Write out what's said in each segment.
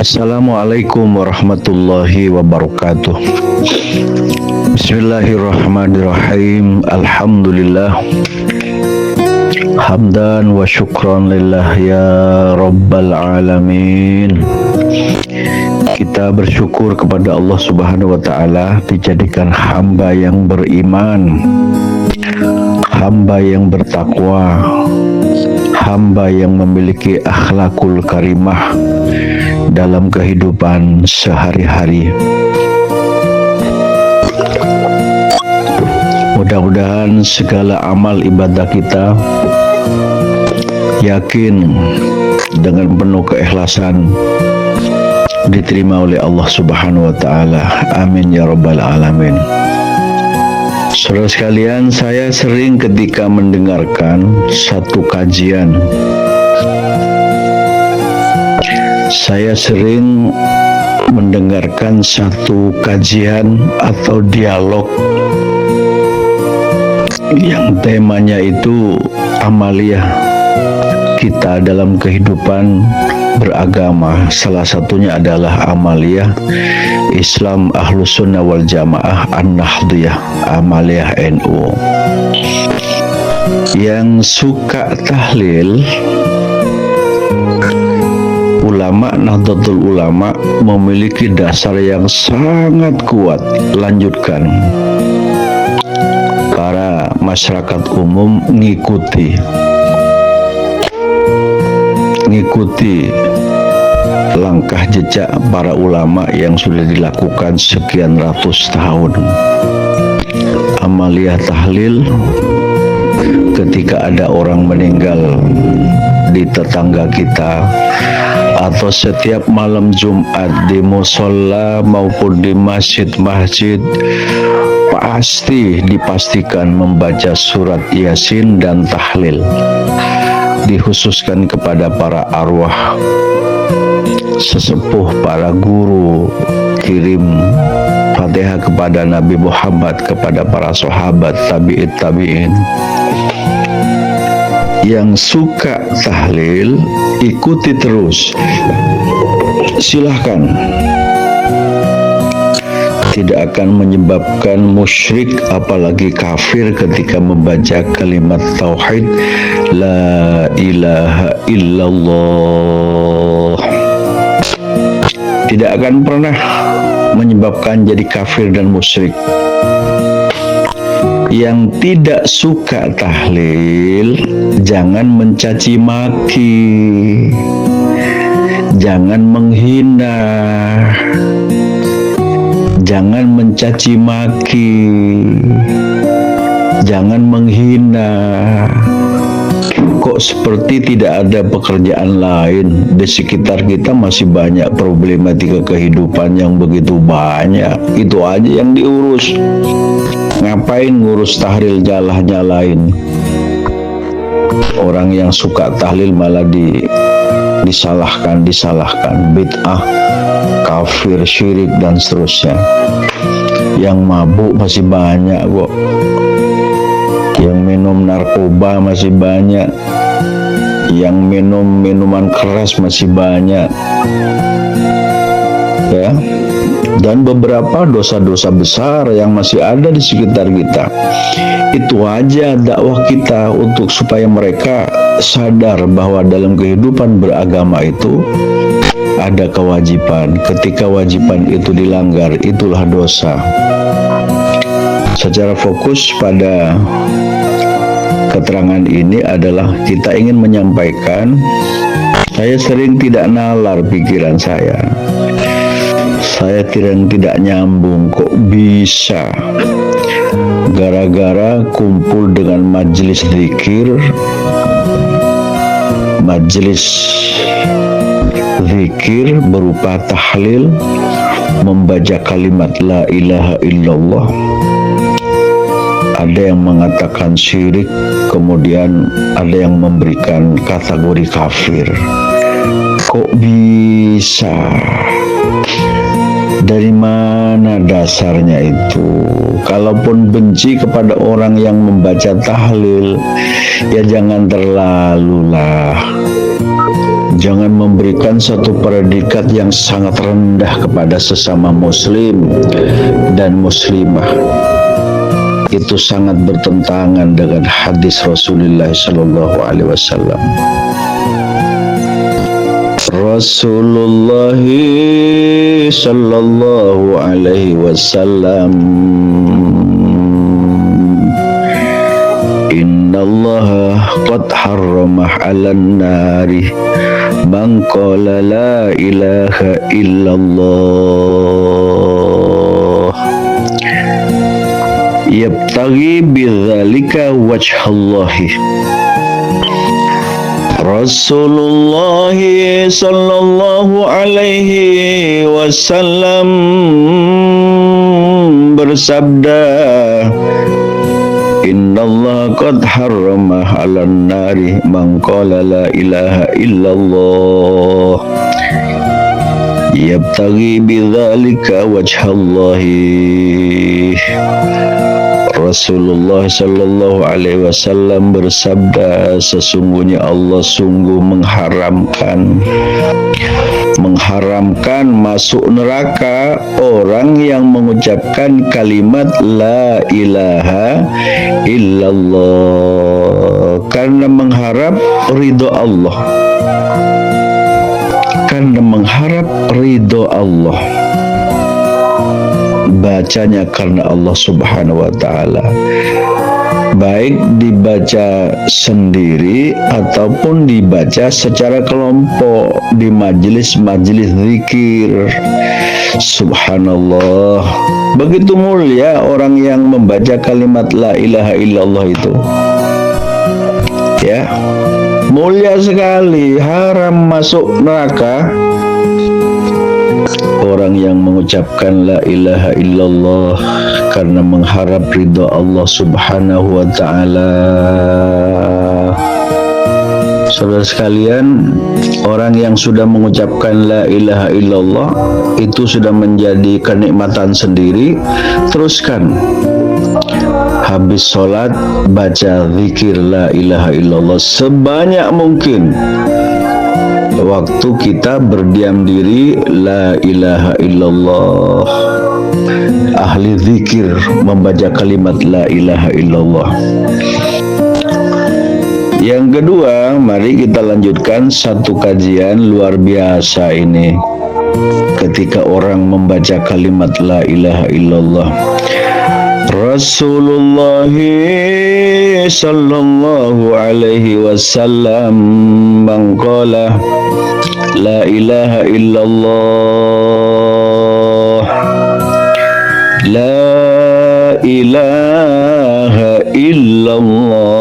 Assalamualaikum warahmatullahi wabarakatuh. Bismillahirrahmanirrahim. Alhamdulillah. Hamdan wa syukran lillah ya rabbal alamin. Kita bersyukur kepada Allah Subhanahu wa taala dijadikan hamba yang beriman, hamba yang bertakwa, hamba yang memiliki akhlakul karimah dalam kehidupan sehari-hari. Mudah-mudahan segala amal ibadah kita yakin dengan penuh keikhlasan diterima oleh Allah Subhanahu wa taala. Amin ya rabbal alamin. Saudara sekalian, saya sering ketika mendengarkan satu kajian, saya sering mendengarkan satu kajian atau dialog yang temanya itu amaliyah kita dalam kehidupan beragama. Salah satunya adalah amaliyah Islam Ahlus Sunnah wal Jamaah An-Nahdliyah, amaliyah NU. Yang suka tahlil, ulama Nahdlatul Ulama memiliki dasar yang sangat kuat. Lanjutkan. Para masyarakat umum ngikuti langkah jejak para ulama yang sudah dilakukan sekian ratus tahun. Amaliyah tahlil ketika ada orang meninggal di tetangga kita, atau setiap malam Jumat di musola maupun di masjid-masjid, pasti dipastikan membaca surat Yasin dan tahlil, dikhususkan kepada para arwah sesepuh, para guru, kirim Fatihah kepada Nabi Muhammad, kepada para sahabat, tabi'in. Yang suka tahlil, ikuti terus, silahkan. Tidak akan menyebabkan musyrik apalagi kafir ketika membaca kalimat tauhid la ilaha illallah. Tidak akan pernah menyebabkan jadi kafir dan musyrik. Yang tidak suka tahlil, jangan mencaci maki, jangan menghina, jangan mencaci maki, jangan menghina. Kok seperti tidak ada pekerjaan lain? Di sekitar kita masih banyak problematika kehidupan yang begitu banyak. Itu aja yang diurus. Ngapain ngurus tahlil nyalain? Orang yang suka tahlil malah disalahkan, bid'ah, kafir, syirik, dan seterusnya. Yang mabuk masih banyak kok, yang minum narkoba masih banyak, yang minum minuman keras masih banyak, ya. Dan beberapa dosa-dosa besar yang masih ada di sekitar kita. Itu aja dakwah kita untuk supaya mereka sadar bahwa dalam kehidupan beragama itu ada kewajiban. Ketika kewajiban itu dilanggar, itulah dosa. Secara fokus pada keterangan ini adalah kita ingin menyampaikan, saya sering tidak nalar pikiran saya tidak nyambung, kok bisa gara-gara kumpul dengan majelis zikir, berupa tahlil, membaca kalimat la ilaha illallah, ada yang mengatakan syirik, kemudian ada yang memberikan kategori kafir. Kok bisa? Dari mana dasarnya itu? Kalaupun benci kepada orang yang membaca tahlil, ya jangan terlalu lah. Jangan memberikan satu predikat yang sangat rendah kepada sesama muslim dan muslimah. Itu sangat bertentangan dengan hadis Rasulullah sallallahu alaihi wasallam. Rasulullah sallallahu alaihi wasallam, innallaha qad harrama 'alan nari man qala la ilaha illallah yabtaghi bidzalika wajhallahi. Rasulullah sallallahu alaihi wasallam bersabda, innallaha qad harrama 'alan nari man qala la ilaha illallah yabtaghi bidzalika wajhallahi. Rasulullah sallallahu alaihi wasallam bersabda, sesungguhnya Allah sungguh mengharamkan masuk neraka orang yang mengucapkan kalimat la ilaha illallah karena mengharap ridho Allah. Bacanya karena Allah subhanahu wa ta'ala, baik dibaca sendiri ataupun dibaca secara kelompok di majelis-majelis zikir. Subhanallah, begitu mulia orang yang membaca kalimat la ilaha illallah itu, ya, mulia sekali. Haram masuk neraka orang yang mengucapkan la ilaha illallah karena mengharap ridha Allah subhanahu wa ta'ala. Saudara sekalian, orang yang sudah mengucapkan la ilaha illallah itu sudah menjadi kenikmatan sendiri. Teruskan, habis sholat baca zikir la ilaha illallah sebanyak mungkin. Waktu kita berdiam diri, la ilaha illallah. Ahli zikir membaca kalimat la ilaha illallah. Yang kedua, mari kita lanjutkan satu kajian luar biasa ini ketika orang membaca kalimat la ilaha illallah. Rasulullah sallallahu alaihi wasallam mengqala la ilaha illallah, la ilaha illallah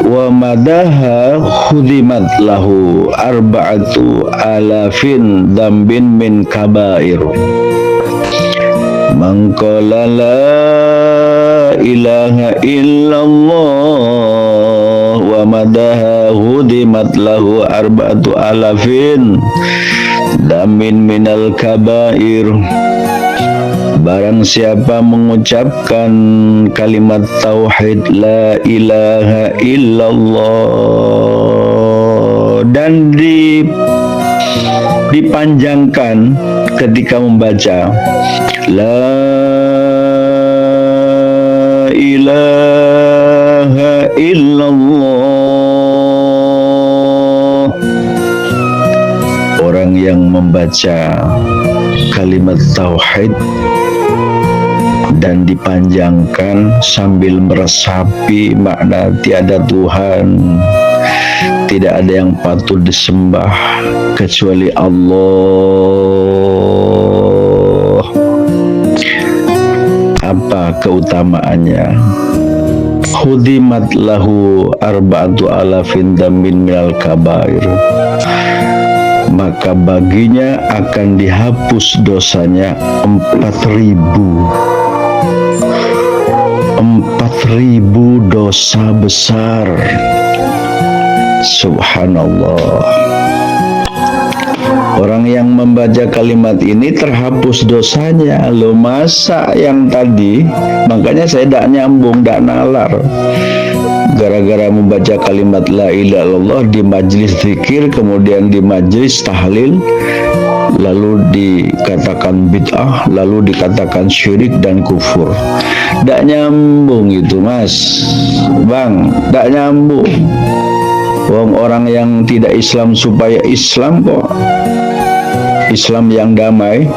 wa madaha khudimat lahu arba'atu alafin dambin min kabair. Man qala la ilaha illallah wa madaha hudimat lahu arba'atu alafin damin minal kabair. Barang siapa mengucapkan kalimat tauhid la ilaha illallah dan dipanjangkan ketika membaca la ilaha illallah, orang yang membaca kalimat tauhid dan dipanjangkan sambil meresapi makna tiada Tuhan, tidak ada yang patut disembah kecuali Allah. Apa keutamaannya? Hudimat lahu arba'atu alafin damin minal kabair, maka baginya akan dihapus dosanya 4.000 dosa besar. Subhanallah. Orang yang membaca kalimat ini terhapus dosanya. Lo masa yang tadi, makanya saya tidak nyambung, tidak nalar. gara-gara membaca kalimat la ilaha illallah di majelis zikir, kemudian di majelis tahlil, lalu dikatakan bid'ah, lalu dikatakan syirik dan kufur. Tidak nyambung itu, Mas Bang, tidak nyambung. Wong orang yang tidak Islam supaya Islam kok. Islam yang damai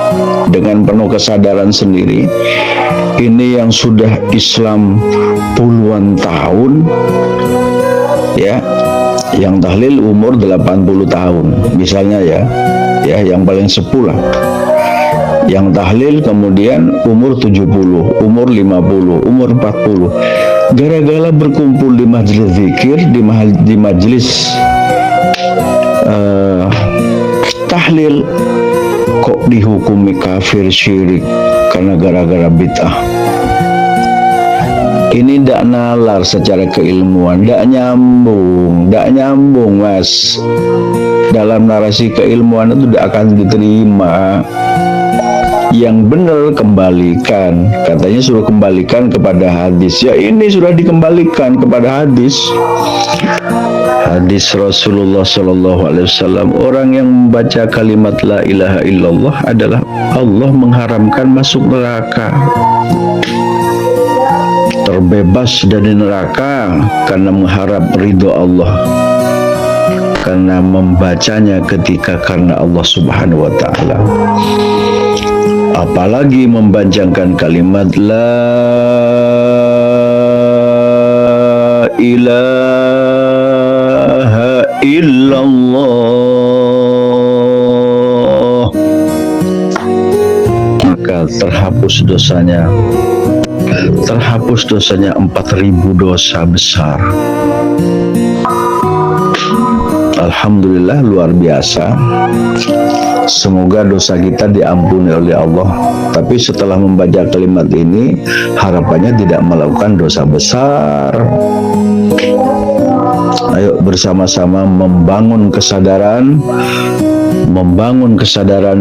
dengan penuh kesadaran sendiri. Ini yang sudah Islam puluhan tahun, ya, yang tahlil umur 80 tahun misalnya, ya yang paling sepuh lah. Yang tahlil kemudian umur 70, umur 50, umur 40. Gara-gara berkumpul di majelis zikir, di majelis tahlil, kok dihukumi kafir syirik karena gara-gara bid'ah. Ini tidak nalar secara keilmuan, tidak nyambung, Mas. Dalam narasi keilmuan itu tidak akan diterima. Yang benar kembalikan, katanya suruh kembalikan kepada hadis. Ya, ini sudah dikembalikan kepada hadis. Hadis Rasulullah SAW, orang yang membaca kalimat la ilaha illallah adalah Allah mengharamkan masuk neraka, terbebas dari neraka karena mengharap ridho Allah, karena membacanya ketika karena Allah Subhanahu wa Ta'ala. Apalagi mempanjangkan kalimat la ilaha illallah, maka terhapus dosanya 4.000 dosa besar. Alhamdulillah, luar biasa. Semoga dosa kita diampuni oleh Allah. Tapi setelah membaca kalimat ini, harapannya tidak melakukan dosa besar. Ayo bersama-sama membangun kesadaran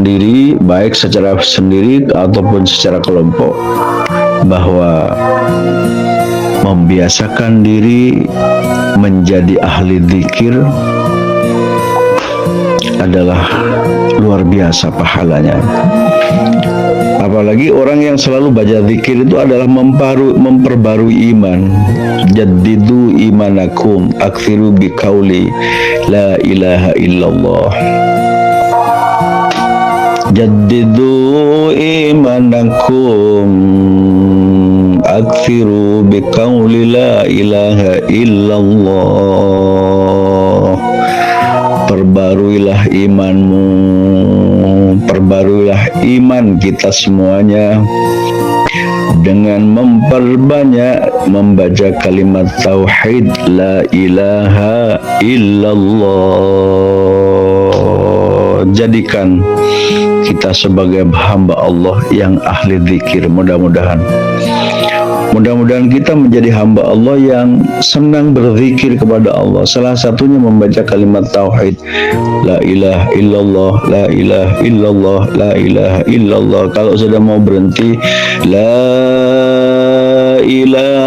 diri, baik secara sendiri ataupun secara kelompok, bahwa membiasakan diri menjadi ahli zikir adalah luar biasa pahalanya. Apalagi orang yang selalu baca zikir itu adalah memperbarui iman. Jaddidu imanakum, akthiru biqauli la ilaha illallah. Jaddidu imanakum, akthiru biqauli la ilaha illallah. Perbaruilah imanmu, perbaruilah iman kita semuanya dengan memperbanyak membaca kalimat tauhid la ilaha illallah. Jadikan kita sebagai hamba Allah yang ahli zikir. Mudah-mudahan kita menjadi hamba Allah yang senang berzikir kepada Allah. Salah satunya membaca kalimat tauhid la ilaha illallah, la ilaha illallah, la ilaha illallah. Kalau sudah mau berhenti, la ilaha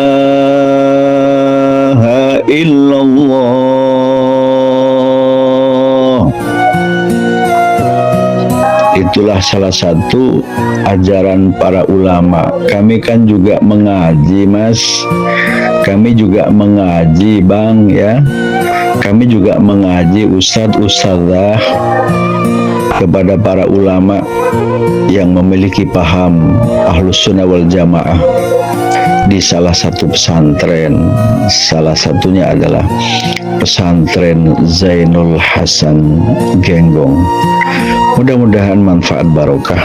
illallah. Itulah salah satu ajaran para ulama. Kami kan juga mengaji, Mas. Kami juga mengaji, Bang, ya. Kami juga mengaji, ustadz-ustadzah, kepada para ulama yang memiliki paham Ahlus Sunnah wal Jamaah di salah satu pesantren. Salah satunya adalah pesantren Zainul Hasan Genggong. Mudah-mudahan manfaat barokah.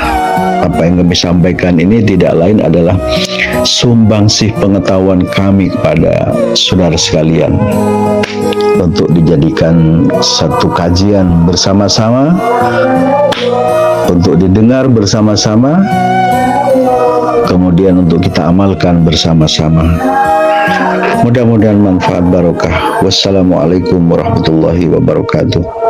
Apa yang kami sampaikan ini tidak lain adalah sumbangsih pengetahuan kami kepada saudara sekalian untuk dijadikan satu kajian bersama-sama, untuk didengar bersama-sama, kemudian untuk kita amalkan bersama-sama. Mudah-mudahan manfaat barokah. Wassalamualaikum warahmatullahi wabarakatuh.